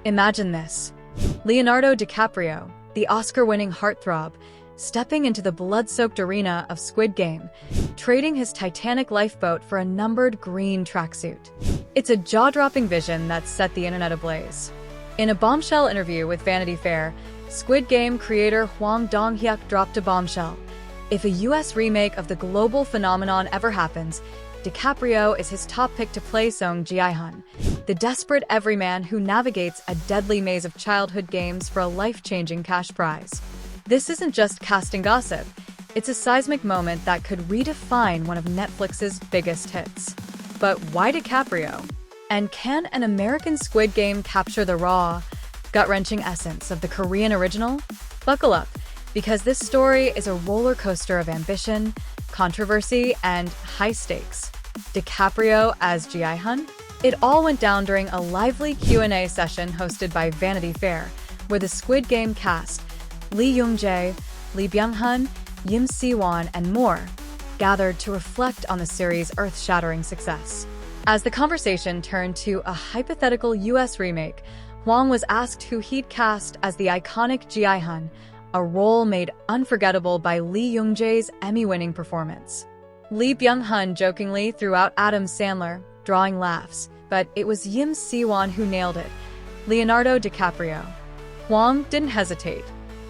Imagine this. Leonardo DiCaprio, the Oscar-winning heartthrob, stepping into the blood-soaked arena of Squid Game, trading his Titanic lifeboat for a numbered green tracksuit. It's a jaw-dropping vision that set the internet ablaze. In a bombshell interview with Vanity Fair, Squid Game creator Hwang Dong-hyuk dropped a bombshell. If a US remake of the global phenomenon ever happens, DiCaprio is his top pick to play Gi-hun, the desperate everyman who navigates a deadly maze of childhood games for a life-changing cash prize. This isn't just casting gossip, it's a seismic moment that could redefine one of Netflix's biggest hits. But why DiCaprio? And can an American Squid Game capture the raw, gut-wrenching essence of the Korean original? Buckle up, because this story is a roller coaster of ambition, controversy, and high stakes. DiCaprio as Gi-hun? It all went down during a lively Q&A session hosted by Vanity Fair, where the Squid Game cast, Lee Young-jae, Lee Byung-hun, Yim Si-won, and more, gathered to reflect on the series' earth-shattering success. As the conversation turned to a hypothetical US remake, Hwang was asked who he'd cast as the iconic Gi-hun, a role made unforgettable by Lee Young-jae's Emmy-winning performance. Lee Byung-hun jokingly threw out Adam Sandler, drawing laughs, but it was Yim Si-won who nailed it, Leonardo DiCaprio. Hwang didn't hesitate.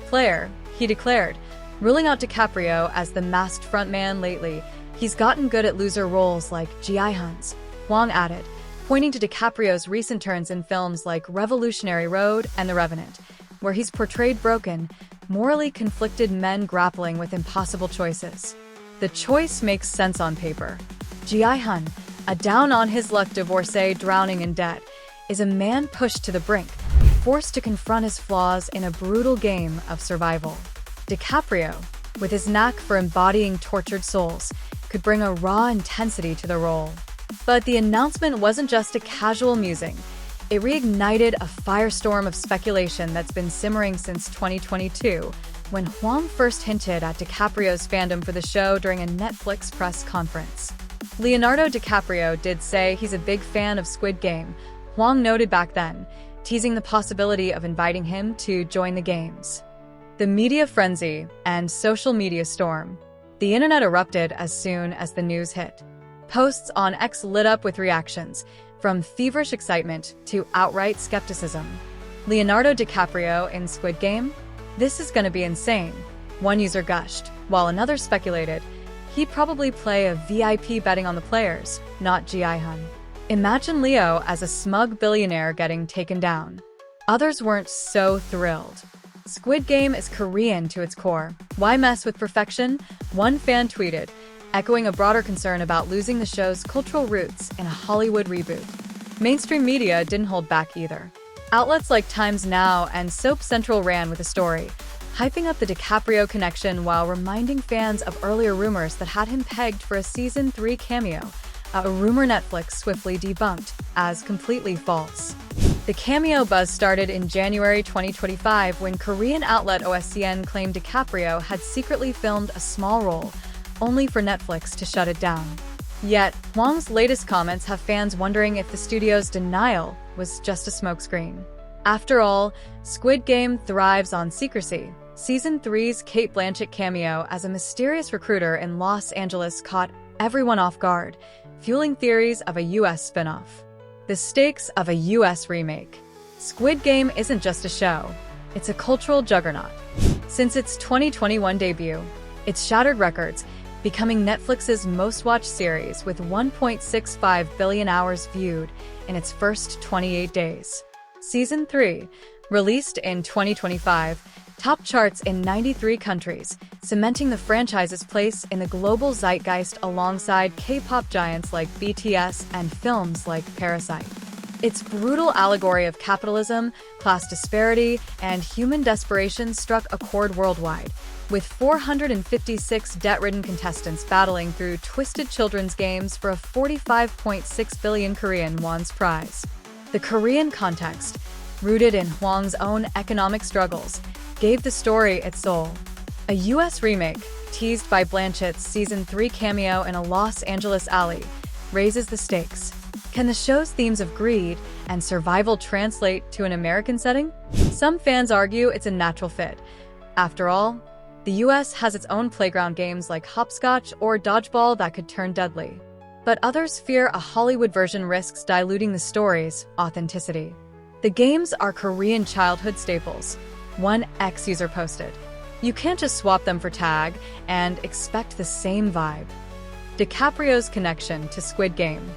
Player, he declared, ruling out DiCaprio as the masked frontman lately. He's gotten good at loser roles like Gi-hun's, Hwang added, pointing to DiCaprio's recent turns in films like Revolutionary Road and The Revenant, where he's portrayed broken, morally conflicted men grappling with impossible choices. The choice makes sense on paper. Gi-hun, a down-on-his-luck divorcee drowning in debt, is a man pushed to the brink, forced to confront his flaws in a brutal game of survival. DiCaprio, with his knack for embodying tortured souls, could bring a raw intensity to the role. But the announcement wasn't just a casual musing. It reignited a firestorm of speculation that's been simmering since 2022, when Hwang first hinted at DiCaprio's fandom for the show during a Netflix press conference. Leonardo DiCaprio did say he's a big fan of Squid Game, Hwang noted back then, teasing the possibility of inviting him to join the games. The media frenzy and social media storm. The internet erupted as soon as the news hit. Posts on X lit up with reactions, from feverish excitement to outright skepticism. Leonardo DiCaprio in Squid Game? This is gonna be insane, one user gushed, while another speculated he'd probably play a VIP betting on the players, not Gi-hun. Imagine Leo as a smug billionaire getting taken down. Others weren't so thrilled. Squid Game is Korean to its core. Why mess with perfection? One fan tweeted, echoing a broader concern about losing the show's cultural roots in a Hollywood reboot. Mainstream media didn't hold back either. Outlets like Times Now and Soap Central ran with the story, hyping up the DiCaprio connection while reminding fans of earlier rumors that had him pegged for a Season 3 cameo, a rumor Netflix swiftly debunked as completely false. The cameo buzz started in January 2025 when Korean outlet OSCN claimed DiCaprio had secretly filmed a small role, only for Netflix to shut it down. Yet, Hwang's latest comments have fans wondering if the studio's denial was just a smokescreen. After all, Squid Game thrives on secrecy. Season 3's Cate Blanchett cameo as a mysterious recruiter in Los Angeles caught everyone off guard, fueling theories of a US spinoff. The stakes of a US remake. Squid Game isn't just a show, it's a cultural juggernaut. Since its 2021 debut, it's shattered records, becoming Netflix's most-watched series with 1.65 billion hours viewed in its first 28 days. Season 3, released in 2025, topped charts in 93 countries, cementing the franchise's place in the global zeitgeist alongside K-pop giants like BTS and films like Parasite. Its brutal allegory of capitalism, class disparity, and human desperation struck a chord worldwide, with 456 debt-ridden contestants battling through twisted children's games for a 45.6 billion Korean won's prize. The Korean context, rooted in Hwang's own economic struggles, gave the story its soul. A US remake, teased by Blanchett's Season 3 cameo in a Los Angeles alley, raises the stakes. Can the show's themes of greed and survival translate to an American setting? Some fans argue it's a natural fit. After all, the US has its own playground games like hopscotch or dodgeball that could turn deadly. But others fear a Hollywood version risks diluting the story's authenticity. The games are Korean childhood staples, one ex-user posted. You can't just swap them for tag and expect the same vibe. DiCaprio's connection to Squid Game.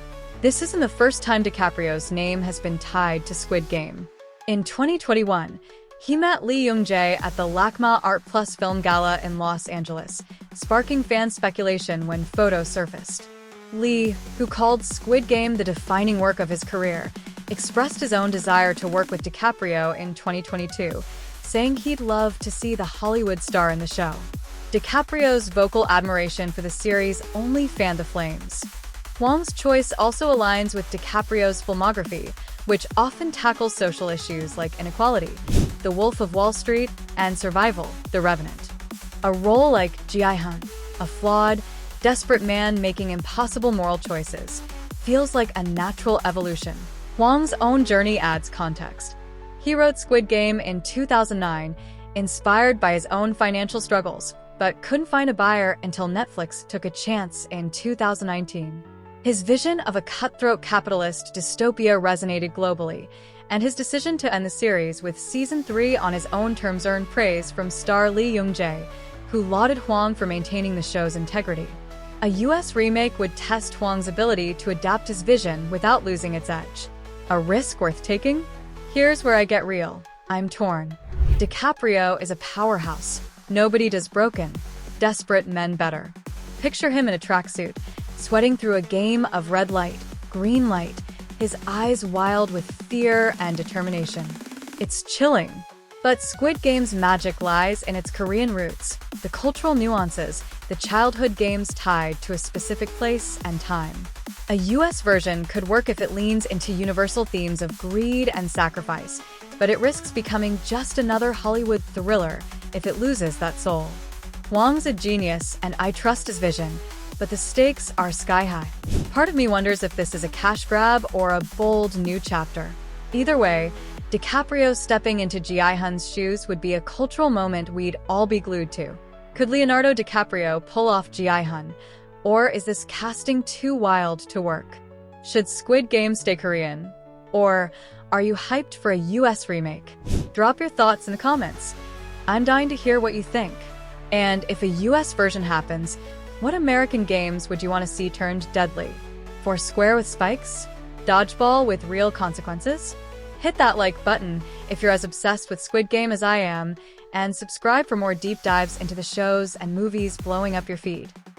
This isn't the first time DiCaprio's name has been tied to Squid Game. In 2021, he met Lee Young-jae at the LACMA Art Plus Film Gala in Los Angeles, sparking fan speculation when photos surfaced. Lee, who called Squid Game the defining work of his career, expressed his own desire to work with DiCaprio in 2022, saying he'd love to see the Hollywood star in the show. DiCaprio's vocal admiration for the series only fanned the flames. Hwang's choice also aligns with DiCaprio's filmography, which often tackles social issues like inequality, The Wolf of Wall Street, and survival, The Revenant. A role like Gi-hun, a flawed, desperate man making impossible moral choices, feels like a natural evolution. Hwang's own journey adds context. He wrote Squid Game in 2009, inspired by his own financial struggles, but couldn't find a buyer until Netflix took a chance in 2019. His vision of a cutthroat capitalist dystopia resonated globally, and his decision to end the series with Season 3 on his own terms earned praise from star Lee Young-jae, who lauded Hwang for maintaining the show's integrity. A US remake would test Hwang's ability to adapt his vision without losing its edge. A risk worth taking? Here's where I get real. I'm torn. DiCaprio is a powerhouse. Nobody does broken, desperate men better. Picture him in a tracksuit, sweating through a game of red light, green light, his eyes wild with fear and determination. It's chilling. But Squid Game's magic lies in its Korean roots, the cultural nuances, the childhood games tied to a specific place and time. A US version could work if it leans into universal themes of greed and sacrifice, but it risks becoming just another Hollywood thriller if it loses that soul. Hwang's a genius, and I trust his vision, but the stakes are sky high. Part of me wonders if this is a cash grab or a bold new chapter. Either way, DiCaprio stepping into Gi-hun's shoes would be a cultural moment we'd all be glued to. Could Leonardo DiCaprio pull off Gi-hun, or is this casting too wild to work? Should Squid Game stay Korean? Or are you hyped for a US remake? Drop your thoughts in the comments. I'm dying to hear what you think. And if a US version happens, what American games would you want to see turned deadly? Foursquare with spikes? Dodgeball with real consequences? Hit that like button if you're as obsessed with Squid Game as I am, and subscribe for more deep dives into the shows and movies blowing up your feed.